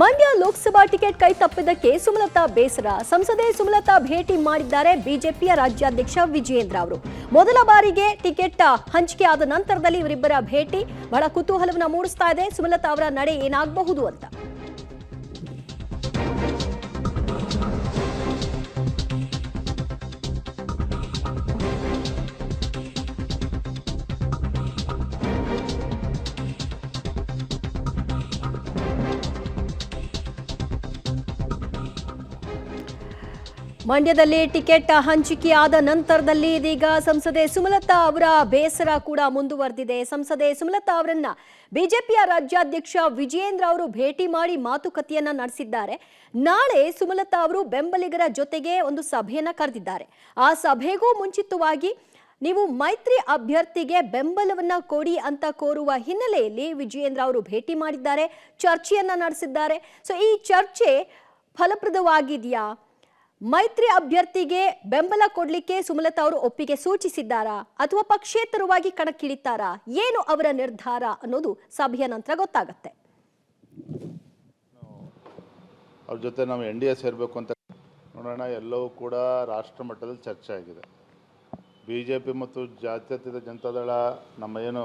Mandya Lok Sabha ticket ಕೈ ತಪ್ಪಿದ್ದಕ್ಕೆ ಸುಮಲತಾ ಬೇಸರ. ಸಂಸದೆ ಸುಮಲತಾ ಭೇಟಿ ಮಾಡಿದ್ದಾರೆ ಬಿಜೆಪಿಯ ರಾಜ್ಯಾಧ್ಯಕ್ಷ ವಿಜಯೇಂದ್ರ ಅವರು. ಮೊದಲ ಬಾರಿಗೆ ಟಿಕೆಟ್ ಹಂಚಿಕೆ ಆದ ನಂತರದಲ್ಲಿ ಇವರಿಬ್ಬರ ಭೇಟಿ ಬಹಳ ಕುತೂಹಲವನ್ನು ಮೂಡಿಸ್ತಾ ಇದೆ. ಸುಮಲತಾ ಅವರ ನಡೆ ಏನಾಗಬಹುದು ಅಂತ. ಮಂಡ್ಯದಲ್ಲಿ ಟಿಕೆಟ್ ಹಂಚಿಕೆಯಾದ ನಂತರದಲ್ಲಿ ಇದೀಗ ಸಂಸದೆ ಸುಮಲತಾ ಅವರ ಬೇಸರ ಕೂಡ ಮುಂದುವರೆದಿದೆ. ಸಂಸದೆ ಸುಮಲತಾ ಅವರನ್ನ ಬಿಜೆಪಿಯ ರಾಜ್ಯಾಧ್ಯಕ್ಷ ವಿಜಯೇಂದ್ರ ಅವರು ಭೇಟಿ ಮಾಡಿ ಮಾತುಕತೆಯನ್ನ ನಡೆಸಿದ್ದಾರೆ. ನಾಳೆ ಸುಮಲತಾ ಅವರು ಬೆಂಬಲಿಗರ ಜೊತೆಗೆ ಒಂದು ಸಭೆಯನ್ನ ಕರೆದಿದ್ದಾರೆ. ಆ ಸಭೆಗೂ ಮುಂಚಿತವಾಗಿ ನೀವು ಮೈತ್ರಿ ಅಭ್ಯರ್ಥಿಗೆ ಬೆಂಬಲವನ್ನ ಕೊಡಿ ಅಂತ ಕೋರುವ ಹಿನ್ನೆಲೆಯಲ್ಲಿ ವಿಜಯೇಂದ್ರ ಅವರು ಭೇಟಿ ಮಾಡಿದ್ದಾರೆ, ಚರ್ಚೆಯನ್ನ ನಡೆಸಿದ್ದಾರೆ. ಸೊ ಈ ಚರ್ಚೆ ಫಲಪ್ರದವಾಗಿದೆಯಾ? ಮೈತ್ರಿ ಅಭ್ಯರ್ಥಿಗೆ ಬೆಂಬಲ ಕೊಡ್ಲಿಕ್ಕೆ ಸುಮಲತಾ ಅವರು ಒಪ್ಪಿಗೆ ಸೂಚಿಸಿದ್ದಾರಾ ಅಥವಾ ಪಕ್ಷೇತರವಾಗಿ ಕಣಕ್ಕಿಳಿತಾರಾ? ಏನು ಅವರ ನಿರ್ಧಾರ ಅನ್ನೋದು ಸಭೆಯ ನಂತರ ಗೊತ್ತಾಗುತ್ತೆ. ಅವ್ರ ಜೊತೆ ನಾವು NDA ಸೇರಬೇಕು ಅಂತ ನೋಡೋಣ. ಎಲ್ಲವೂ ಕೂಡ ರಾಷ್ಟ್ರ ಮಟ್ಟದಲ್ಲಿ ಚರ್ಚೆ ಆಗಿದೆ. BJP ಮತ್ತು ಜಾತ್ಯತೀತ ಜನತಾದಳ ನಮ್ಮ ಏನು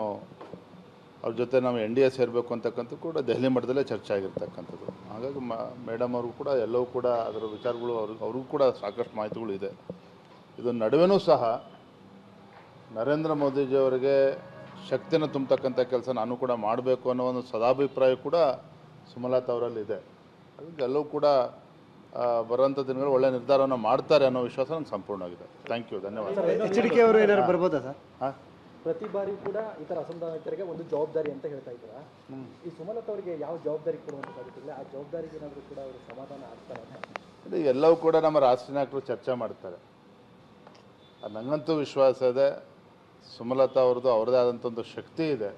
ಅವ್ರ ಜೊತೆ ನಾವು NDA ಸೇರಬೇಕು ಅಂತಕ್ಕಂಥ ಕೂಡ ದೆಹಲಿ ಮಟ್ಟದಲ್ಲೇ ಚರ್ಚೆ ಆಗಿರ್ತಕ್ಕಂಥದ್ದು. ಹಾಗಾಗಿ ಮೇಡಮ್ ಅವ್ರಿಗೂ ಕೂಡ ಎಲ್ಲವೂ ಕೂಡ ಅದರ ವಿಚಾರಗಳು ಅವ್ರಿಗೂ ಕೂಡ ಸಾಕಷ್ಟು ಮಾಹಿತಿಗಳು ಇದೆ. ಇದು ನಡುವೆನೂ ಸಹ ನರೇಂದ್ರ ಮೋದಿಜಿಯವರಿಗೆ ಶಕ್ತಿಯನ್ನು ತುಂಬತಕ್ಕಂಥ ಕೆಲಸ ನಾನು ಕೂಡ ಮಾಡಬೇಕು ಅನ್ನೋ ಒಂದು ಸದಾಭಿಪ್ರಾಯ ಕೂಡ ಸುಮಲತಾ ಅವರಲ್ಲಿ ಇದೆ. ಹಾಗಾಗಿ ಎಲ್ಲವೂ ಕೂಡ ಬರುವಂಥ ದಿನಗಳು ಒಳ್ಳೆಯ ನಿರ್ಧಾರವನ್ನು ಮಾಡ್ತಾರೆ ಅನ್ನೋ ವಿಶ್ವಾಸ ನನಗೆ ಸಂಪೂರ್ಣವಾಗಿದೆ. ಥ್ಯಾಂಕ್ ಯು, ಧನ್ಯವಾದ. HDK ಅವರು ಏನಾದ್ರು ಬರ್ಬೋದಾ ಸರ್? ಹಾಂ, ಪ್ರತಿ ಬಾರಿ ಕೂಡ ಈ ಥರ ಅಸಮಾಧಾನಿತರಿಗೆ ಒಂದು ಜವಾಬ್ದಾರಿ ಅಂತ ಹೇಳ್ತಾ ಇದ್ದೀರಾ. ಈ ಸುಮಲತಾ ಅವರಿಗೆ ಯಾವ ಜವಾಬ್ದಾರಿ ಕೊಡುವಂಥದ್ದಾಗುತ್ತಿಲ್ಲ, ಆ ಜವಾಬ್ದಾರಿಗೆ ಏನಾದರೂ ಕೂಡ ಅವರು ಸಮಾಧಾನ ಆಗ್ತಾರೆ? ಎಲ್ಲವೂ ಕೂಡ ನಮ್ಮ ರಾಷ್ಟ್ರೀಯ ನಾಯಕರು ಚರ್ಚೆ ಮಾಡ್ತಾರೆ. ನನಗಂತೂ ವಿಶ್ವಾಸ ಇದೆ, ಸುಮಲತಾ ಅವ್ರದ್ದು ಅವರದೇ ಆದಂಥ ಒಂದು ಶಕ್ತಿ ಇದೆ.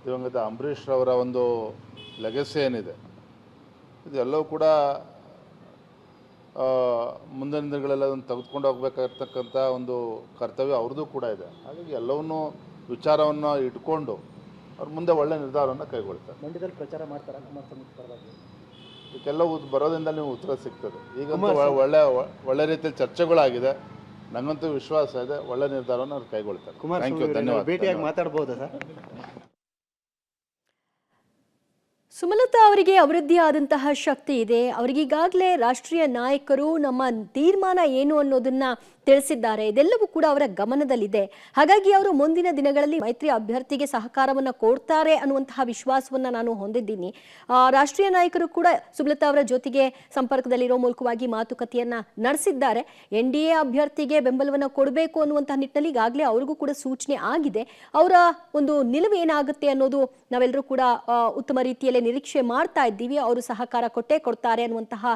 ದಿವಂಗತ ಅಂಬರೀಷ್ ಅವರ ಒಂದು ಲೆಗಸಿ ಏನಿದೆ, ಇದೆಲ್ಲವೂ ಕೂಡ ಮುಂದಿನ ದಿನಗಳೆಲ್ಲ ಅದನ್ನು ತೆಗೆದುಕೊಂಡು ಹೋಗ್ಬೇಕಾಗಿರ್ತಕ್ಕಂಥ ಒಂದು ಕರ್ತವ್ಯ ಅವ್ರದ್ದು ಕೂಡ ಇದೆ. ಹಾಗಾಗಿ ಎಲ್ಲವನ್ನೂ ವಿಚಾರವನ್ನು ಇಟ್ಕೊಂಡು ಅವ್ರು ಮುಂದೆ ಒಳ್ಳೆ ನಿರ್ಧಾರವನ್ನು ಕೈಗೊಳ್ತಾರೆ. ಮಂಡ್ಯದಲ್ಲಿ ಪ್ರಚಾರ ಮಾಡ್ತಾರೆ ಪರವಾಗಿ. ಇದಕ್ಕೆಲ್ಲ ಬರೋದ್ರಿಂದ ನೀವು ಉತ್ತರ ಸಿಗ್ತದೆ. ಈಗಂತೂ ಒಳ್ಳೆ ರೀತಿಯಲ್ಲಿ ಚರ್ಚೆಗಳಾಗಿದೆ. ನನಗಂತೂ ವಿಶ್ವಾಸ ಇದೆ, ಒಳ್ಳೆ ನಿರ್ಧಾರವನ್ನು ಅವ್ರು ಕೈಗೊಳ್ತಾರೆ. ಥ್ಯಾಂಕ್ ಯು, ಧನ್ಯವಾದ. ಭೇಟಿಯಾಗಿ ಮಾತಾಡ್ಬೋದಾ ಸರ್? ಸುಮಲತಾ ಅವರಿಗೆ ಅವರದ್ದೇ ಆದಂತಹ ಶಕ್ತಿ ಇದೆ. ಅವರಿಗೀಗಾಗಲೇ ರಾಷ್ಟ್ರೀಯ ನಾಯಕರು ನಮ್ಮ ತೀರ್ಮಾನ ಏನು ಅನ್ನೋದನ್ನ ತಿಳಿಸಿದ್ದಾರೆ. ಇದೆಲ್ಲವೂ ಕೂಡ ಅವರ ಗಮನದಲ್ಲಿದೆ. ಹಾಗಾಗಿ ಅವರು ಮುಂದಿನ ದಿನಗಳಲ್ಲಿ ಮೈತ್ರಿ ಅಭ್ಯರ್ಥಿಗೆ ಸಹಕಾರವನ್ನು ಕೊಡ್ತಾರೆ ಅನ್ನುವಂತಹ ವಿಶ್ವಾಸವನ್ನ ನಾನು ಹೊಂದಿದ್ದೀನಿ. ರಾಷ್ಟ್ರೀಯ ನಾಯಕರು ಕೂಡ ಸುಮಲತಾ ಅವರ ಜೊತೆಗೆ ಸಂಪರ್ಕದಲ್ಲಿರೋ ಮೂಲಕವಾಗಿ ಮಾತುಕತೆಯನ್ನ ನಡೆಸಿದ್ದಾರೆ. NDA ಅಭ್ಯರ್ಥಿಗೆ ಬೆಂಬಲವನ್ನು ಕೊಡಬೇಕು ಅನ್ನುವಂತಹ ನಿಟ್ಟಿನಲ್ಲಿ ಈಗಾಗಲೇ ಅವ್ರಿಗೂ ಕೂಡ ಸೂಚನೆ ಆಗಿದೆ. ಅವರ ಒಂದು ನಿಲುವು ಏನಾಗುತ್ತೆ ಅನ್ನೋದು ನಾವೆಲ್ಲರೂ ಕೂಡ ಉತ್ತಮ ರೀತಿಯಲ್ಲಿ ನಿರೀಕ್ಷೆ ಮಾಡ್ತಾ ಇದ್ದೀವಿ. ಅವರು ಸಹಕಾರ ಕೊಟ್ಟೇ ಕೊಡ್ತಾರೆ ಅನ್ನುವಂತಹ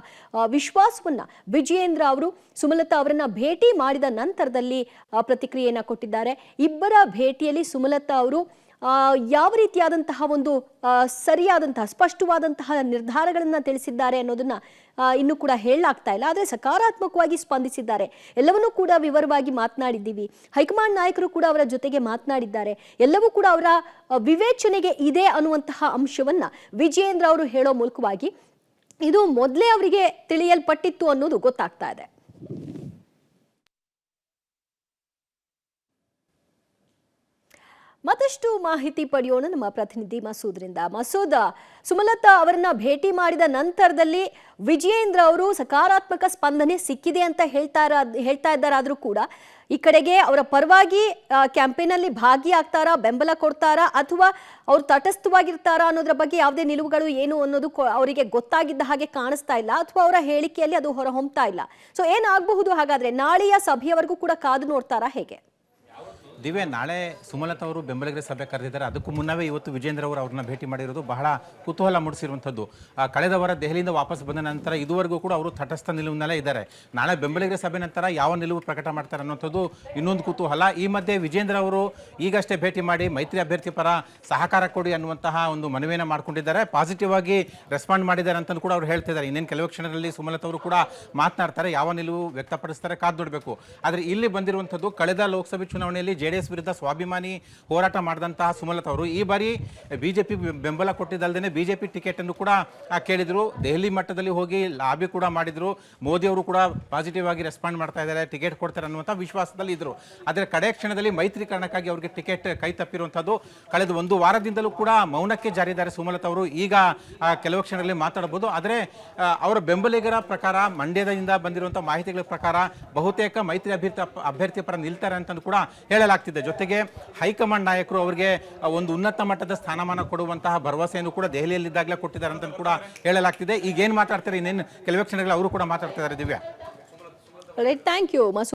ವಿಶ್ವಾಸವನ್ನ ವಿಜಯೇಂದ್ರ ಅವರು ಸುಮಲತಾ ಅವರನ್ನ ಭೇಟಿ ಮಾಡಿದ ನಂತರದಲ್ಲಿ ಪ್ರತಿಕ್ರಿಯೆಯನ್ನ ಕೊಟ್ಟಿದ್ದಾರೆ. ಇಬ್ಬರ ಭೇಟಿಯಲ್ಲಿ ಸುಮಲತಾ ಅವರು ಯಾವ ರೀತಿಯಾದಂತಹ ಒಂದು ಸರಿಯಾದಂತಹ ಸ್ಪಷ್ಟವಾದಂತಹ ನಿರ್ಧಾರಗಳನ್ನ ತಿಳಿಸಿದ್ದಾರೆ ಅನ್ನೋದನ್ನ ಇನ್ನೂ ಕೂಡ ಹೇಳಲಾಗ್ತಾ ಇಲ್ಲ. ಆದರೆ ಸಕಾರಾತ್ಮಕವಾಗಿ ಸ್ಪಂದಿಸಿದ್ದಾರೆ. ಎಲ್ಲವನ್ನೂ ಕೂಡ ವಿವರವಾಗಿ ಮಾತನಾಡಿದ್ದೀವಿ. ಹೈಕಮಾಂಡ್ ನಾಯಕರು ಕೂಡ ಅವರ ಜೊತೆಗೆ ಮಾತನಾಡಿದ್ದಾರೆ. ಎಲ್ಲವೂ ಕೂಡ ಅವರ ವಿವೇಚನೆಗೆ ಇದೆ ಅನ್ನುವಂತಹ ಅಂಶವನ್ನ ವಿಜಯೇಂದ್ರ ಅವರು ಹೇಳೋ ಮೂಲಕವಾಗಿ ಇದು ಮೊದಲೇ ಅವರಿಗೆ ತಿಳಿಯಲ್ಪಟ್ಟಿತ್ತು ಅನ್ನೋದು ಗೊತ್ತಾಗ್ತಾ ಇದೆ. ಮತ್ತಷ್ಟು ಮಾಹಿತಿ ಪಡೆಯೋಣ ನಮ್ಮ ಪ್ರತಿನಿಧಿ ಮಸೂದ್ರಿಂದ. ಮಸೂದ್, ಸುಮಲತಾ ಅವರನ್ನ ಭೇಟಿ ಮಾಡಿದ ನಂತರದಲ್ಲಿ ವಿಜಯೇಂದ್ರ ಅವರು ಸಕಾರಾತ್ಮಕ ಸ್ಪಂದನೆ ಸಿಕ್ಕಿದೆ ಅಂತ ಹೇಳ್ತಾ ಇದ್ದಾರಾದ್ರೂ ಕೂಡ ಈ ಕಡೆಗೆ ಅವರ ಪರವಾಗಿ ಕ್ಯಾಂಪೇನ್ ಅಲ್ಲಿ ಭಾಗಿಯಾಗ್ತಾರಾ, ಬೆಂಬಲ ಕೊಡ್ತಾರಾ ಅಥವಾ ಅವ್ರು ತಟಸ್ಥವಾಗಿರ್ತಾರಾ ಅನ್ನೋದ್ರ ಬಗ್ಗೆ ಯಾವುದೇ ನಿಲುವುಗಳು ಏನು ಅನ್ನೋದು ಅವರಿಗೆ ಗೊತ್ತಾಗಿದ್ದ ಹಾಗೆ ಕಾಣಿಸ್ತಾ ಇಲ್ಲ, ಅಥವಾ ಅವರ ಹೇಳಿಕೆಯಲ್ಲಿ ಅದು ಹೊರಹೊಮ್ತಾ ಇಲ್ಲ. ಸೊ ಏನಾಗಬಹುದು ಹಾಗಾದ್ರೆ? ನಾಳೆಯ ಸಭೆಯವರೆಗೂ ಕೂಡ ಕಾದು ನೋಡ್ತಾರಾ ಹೇಗೆ? ದಿವ್ಯ, ನಾಳೆ ಸುಮಲತಾ ಅವರು ಬೆಂಬಲಿಗರ ಸಭೆ ಕರೆದಿದ್ದಾರೆ. ಅದಕ್ಕೂ ಮುನ್ನವೇ ಇವತ್ತು ವಿಜೇಂದ್ರ ಅವರು ಅವ್ರನ್ನ ಭೇಟಿ ಮಾಡಿರೋದು ಬಹಳ ಕುತೂಹಲ ಮೂಡಿಸಿರುವಂಥದ್ದು. ಕಳೆದ ವಾರ ದೆಹಲಿಯಿಂದ ವಾಪಸ್ ಬಂದ ನಂತರ ಇದುವರೆಗೂ ಕೂಡ ಅವರು ತಟಸ್ಥ ನಿಲುವಿನಲ್ಲೇ ಇದ್ದಾರೆ. ನಾಳೆ ಬೆಂಬಲಿಗರ ಸಭೆ ನಂತರ ಯಾವ ನಿಲುವು ಪ್ರಕಟ ಮಾಡ್ತಾರೆ ಅನ್ನೋಂಥದ್ದು ಇನ್ನೊಂದು ಕುತೂಹಲ. ಈ ಮಧ್ಯೆ ವಿಜೇಂದ್ರ ಅವರು ಈಗಷ್ಟೇ ಭೇಟಿ ಮಾಡಿ ಮೈತ್ರಿ ಅಭ್ಯರ್ಥಿ ಪರ ಸಹಕಾರ ಕೊಡಿ ಅನ್ನುವಂತಹ ಒಂದು ಮನವಿಯನ್ನು ಮಾಡ್ಕೊಂಡಿದ್ದಾರೆ. ಪಾಸಿಟಿವ್ ಆಗಿ ರೆಸ್ಪಾಂಡ್ ಮಾಡಿದ್ದಾರೆ ಅಂತ ಕೂಡ ಅವರು ಹೇಳ್ತಿದ್ದಾರೆ. ಇನ್ನೇನು ಕೆಲವು ಕ್ಷಣದಲ್ಲಿ ಸುಮಲತಾ ಅವರು ಕೂಡ ಮಾತನಾಡ್ತಾರೆ, ಯಾವ ನಿಲುವು ವ್ಯಕ್ತಪಡಿಸ್ತಾರೆ ಕಾದು ನೋಡಬೇಕು. ಆದರೆ ಇಲ್ಲಿ ಬಂದಿರುವಂಥದ್ದು ಕಳೆದ ಲೋಕಸಭೆ ಚುನಾವಣೆಯಲ್ಲಿ JDS ವಿರುದ್ಧ ಸ್ವಾಭಿಮಾನಿ ಹೋರಾಟ ಮಾಡಿದಂತಹ ಸುಮಲತಾ ಅವರು ಈ ಬಾರಿ ಬಿಜೆಪಿ ಬೆಂಬಲ ಕೊಟ್ಟಿದ್ದಲ್ಲದೆ ಬಿಜೆಪಿ ಟಿಕೆಟ್ ಅನ್ನು ಕೂಡ ಕೇಳಿದ್ರು. ದೆಹಲಿ ಮಟ್ಟದಲ್ಲಿ ಹೋಗಿ ಲಾಬಿ ಕೂಡ ಮಾಡಿದ್ರು. ಮೋದಿ ಅವರು ಕೂಡ ಪಾಸಿಟಿವ್ ಆಗಿ ರೆಸ್ಪಾಂಡ್ ಮಾಡ್ತಾ ಇದ್ದಾರೆ, ಟಿಕೆಟ್ ಕೊಡ್ತಾರೆ ಅನ್ನುವಂಥ ವಿಶ್ವಾಸದಲ್ಲಿ ಇದ್ರು. ಆದರೆ ಕಡೆ ಕ್ಷಣದಲ್ಲಿ ಮೈತ್ರೀಕರಣಕ್ಕಾಗಿ ಅವರಿಗೆ ಟಿಕೆಟ್ ಕೈ ತಪ್ಪಿರುವಂಥದ್ದು. ಕಳೆದ ಒಂದು ವಾರದಿಂದಲೂ ಕೂಡ ಮೌನಕ್ಕೆ ಜಾರಿದ್ದಾರೆ ಸುಮಲತಾ ಅವರು. ಈಗ ಕೆಲವು ಕ್ಷಣಗಳಲ್ಲಿ ಮಾತಾಡಬಹುದು. ಆದರೆ ಅವರ ಬೆಂಬಲಿಗರ ಪ್ರಕಾರ, ಮಂಡ್ಯದಿಂದ ಬಂದಿರುವಂಥ ಮಾಹಿತಿಗಳ ಪ್ರಕಾರ ಬಹುತೇಕ ಮೈತ್ರಿ ಅಭ್ಯರ್ಥಿ ಪರ ನಿಲ್ತಾರೆ ಅಂತ ಕೂಡ ಹೇಳಲಾಗ್ತಿದೆ. ಜೊತೆಗೆ ಹೈಕಮಾಂಡ್ ನಾಯಕರು ಅವರಿಗೆ ಒಂದು ಉನ್ನತ ಮಟ್ಟದ ಸ್ಥಾನಮಾನ ಕೊಡುವಂತಹ ಭರವಸೆಯನ್ನು ಕೂಡ ದೆಹಲಿಯಲ್ಲಿದ್ದಾಗಲೇ ಕೊಟ್ಟಿದ್ದಾರೆ ಅಂತ ಕೂಡ ಹೇಳಲಾಗ್ತಿದೆ. ಈಗ ಏನು ಮಾತಾಡ್ತಾರೆ ಇನ್ನೇನು ಕೆಲವೇ ಕ್ಷಣಗಳಲ್ಲಿ ಅವರು ಕೂಡ ಮಾತಾಡ್ತಿದ್ದಾರೆ. Divya, thank you.